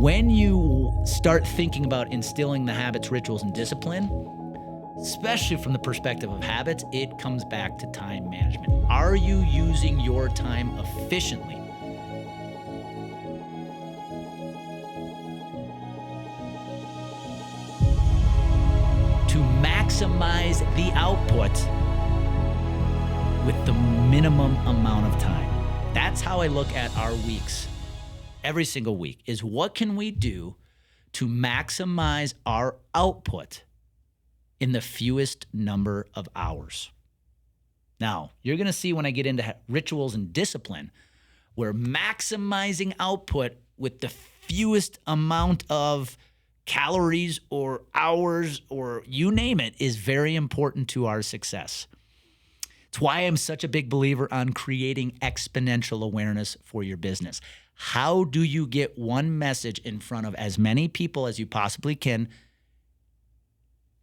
when you start thinking about instilling the habits, rituals, and discipline, especially from the perspective of habits, it comes back to time management. Are you using your time efficiently? To maximize the output with the minimum amount of time. That's how I look at our weeks. Every single week is what can we do to maximize our output in the fewest number of hours. Now, you're going to see when I get into rituals and discipline, where maximizing output with the fewest amount of calories or hours or you name it is very important to our success. It's why I'm such a big believer on creating exponential awareness for your business. How do you get one message in front of as many people as you possibly can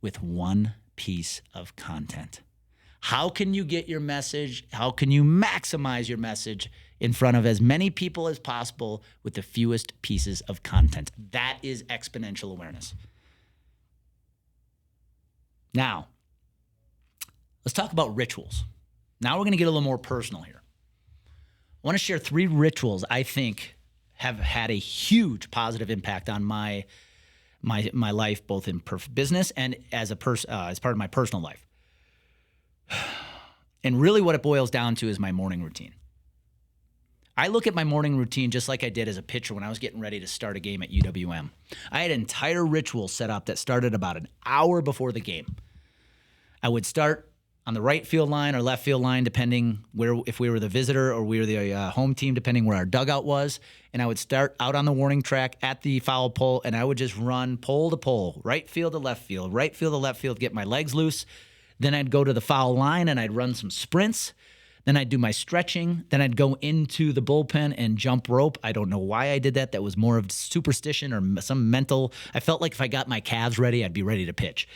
with one piece of content? How can you get your message? How can you maximize your message in front of as many people as possible with the fewest pieces of content? That is exponential awareness. Now, let's talk about rituals. Now we're going to get a little more personal here. I want to share 3 rituals I think have had a huge positive impact on my life, both in business and as part of my personal life. And really what it boils down to is my morning routine. I look at my morning routine just like I did as a pitcher when I was getting ready to start a game at UWM. I had an entire ritual set up that started about an hour before the game. I would start on the right field line or left field line, depending if we were the visitor or we were the home team, depending where our dugout was. And I would start out on the warning track at the foul pole, and I would just run pole to pole, right field to left field, right field to left field, get my legs loose. Then I'd go to the foul line and I'd run some sprints. Then I'd do my stretching. Then I'd go into the bullpen and jump rope. I don't know why I did that. That was more of superstition or some mental. I felt like if I got my calves ready, I'd be ready to pitch.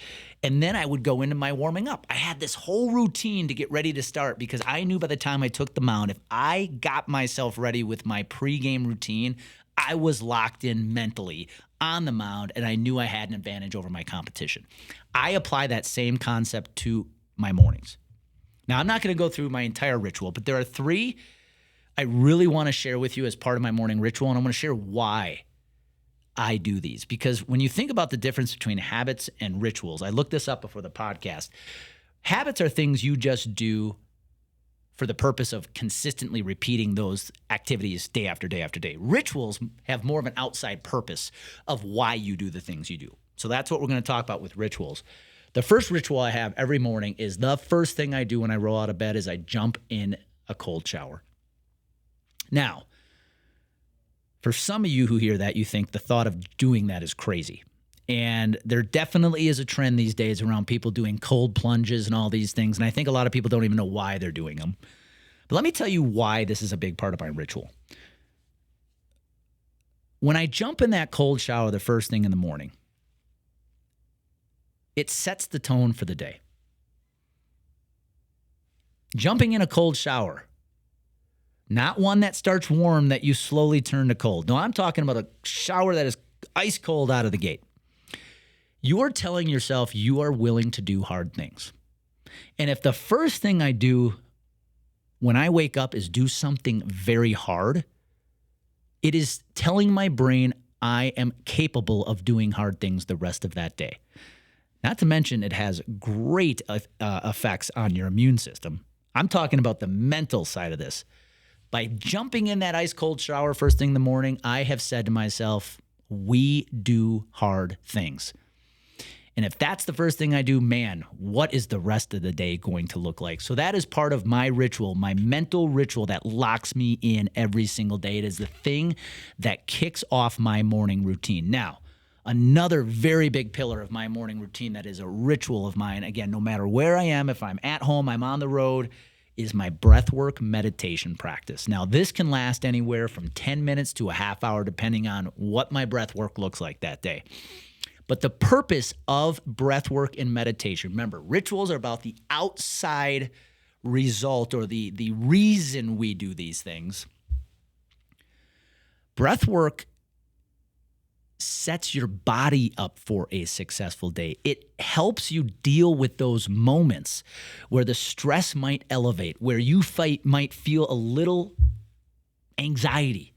And then I would go into my warming up. I had this whole routine to get ready to start because I knew by the time I took the mound, if I got myself ready with my pregame routine, I was locked in mentally on the mound, and I knew I had an advantage over my competition. I apply that same concept to my mornings. Now, I'm not going to go through my entire ritual, but there are 3 I really want to share with you as part of my morning ritual, and I'm going to share why I do these. Because when you think about the difference between habits and rituals, I looked this up before the podcast. Habits are things you just do for the purpose of consistently repeating those activities day after day after day. Rituals have more of an outside purpose of why you do the things you do. So that's what we're going to talk about with rituals. The first ritual I have every morning is the first thing I do when I roll out of bed is I jump in a cold shower. Now, for some of you who hear that, you think the thought of doing that is crazy. And there definitely is a trend these days around people doing cold plunges and all these things. And I think a lot of people don't even know why they're doing them. But let me tell you why this is a big part of my ritual. When I jump in that cold shower the first thing in the morning, it sets the tone for the day. Jumping in a cold shower, not one that starts warm that you slowly turn to cold. No, I'm talking about a shower that is ice cold out of the gate. You are telling yourself you are willing to do hard things. And if the first thing I do when I wake up is do something very hard, it is telling my brain I am capable of doing hard things the rest of that day. Not to mention it has great effects on your immune system. I'm talking about the mental side of this. By jumping in that ice cold shower first thing in the morning, I have said to myself, we do hard things. And if that's the first thing I do, man, what is the rest of the day going to look like? So that is part of my ritual, my mental ritual that locks me in every single day. It is the thing that kicks off my morning routine. Now, another very big pillar of my morning routine that is a ritual of mine, again, no matter where I am, if I'm at home, I'm on the road, is my breathwork meditation practice. Now, this can last anywhere from 10 minutes to a half hour, depending on what my breathwork looks like that day. But the purpose of breathwork and meditation, remember, rituals are about the outside result or the reason we do these things. Breathwork sets your body up for a successful day. It helps you deal with those moments where the stress might elevate, where you might feel a little anxiety.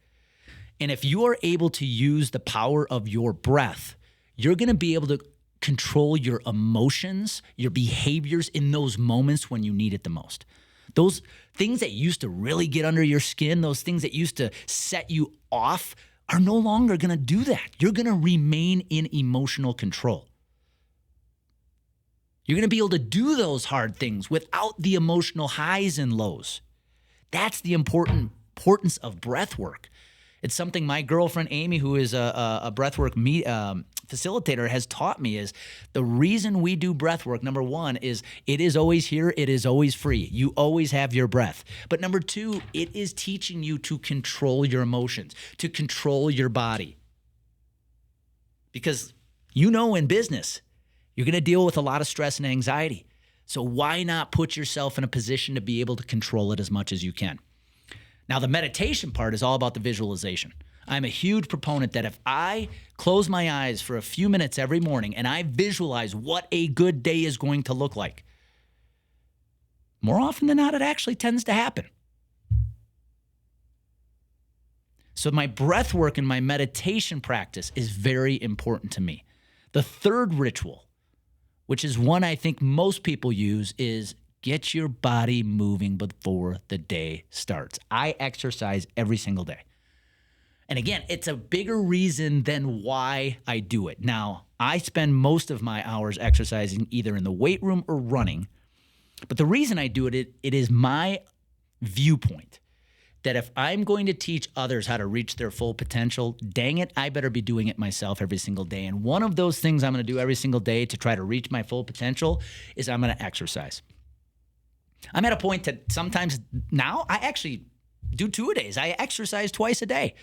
And if you are able to use the power of your breath, you're going to be able to control your emotions, your behaviors in those moments when you need it the most. Those things that used to really get under your skin, those things that used to set you off, are no longer going to do that. You're going to remain in emotional control. You're going to be able to do those hard things without the emotional highs and lows. That's the importance of breath work. It's something my girlfriend Amy, who is a breathwork facilitator, has taught me. Is the reason we do breathwork, number one, is it is always here, it is always free. You always have your breath. But number two, it is teaching you to control your emotions, to control your body. Because in business, you're going to deal with a lot of stress and anxiety. So why not put yourself in a position to be able to control it as much as you can? Now, the meditation part is all about the visualization. I'm a huge proponent that if I close my eyes for a few minutes every morning and I visualize what a good day is going to look like, more often than not, it actually tends to happen. So my breath work and my meditation practice is very important to me. The third ritual, which is one I think most people use, is get your body moving before the day starts. I exercise every single day. And again, it's a bigger reason than why I do it. Now, I spend most of my hours exercising either in the weight room or running. But the reason I do it, it is my viewpoint that if I'm going to teach others how to reach their full potential, dang it, I better be doing it myself every single day. And one of those things I'm going to do every single day to try to reach my full potential is I'm going to exercise. I'm at a point that sometimes now I actually do 2-a-days. I exercise twice a day.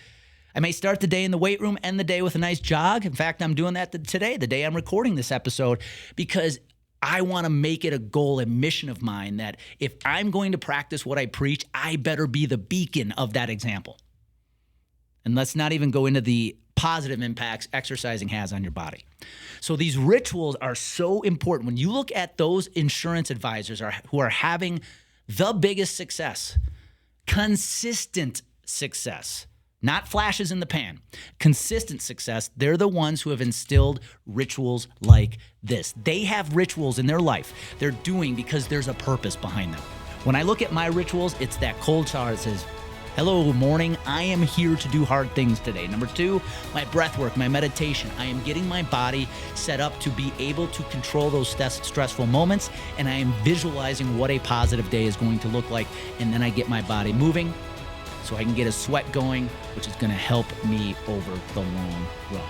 I may start the day in the weight room, end the day with a nice jog. In fact, I'm doing that today, the day I'm recording this episode, because I want to make it a goal, a mission of mine that if I'm going to practice what I preach, I better be the beacon of that example. And let's not even go into the positive impacts exercising has on your body. So these rituals are so important. When you look at those insurance advisors who are having the biggest success, consistent success, not flashes in the pan, consistent success, they're the ones who have instilled rituals like this. They have rituals in their life they're doing because there's a purpose behind them. When I look at my rituals, it's that cold shower that says, hello, morning. I am here to do hard things today. Number two, my breath work, my meditation. I am getting my body set up to be able to control those stressful moments, and I am visualizing what a positive day is going to look like, and then I get my body moving so I can get a sweat going, which is going to help me over the long run.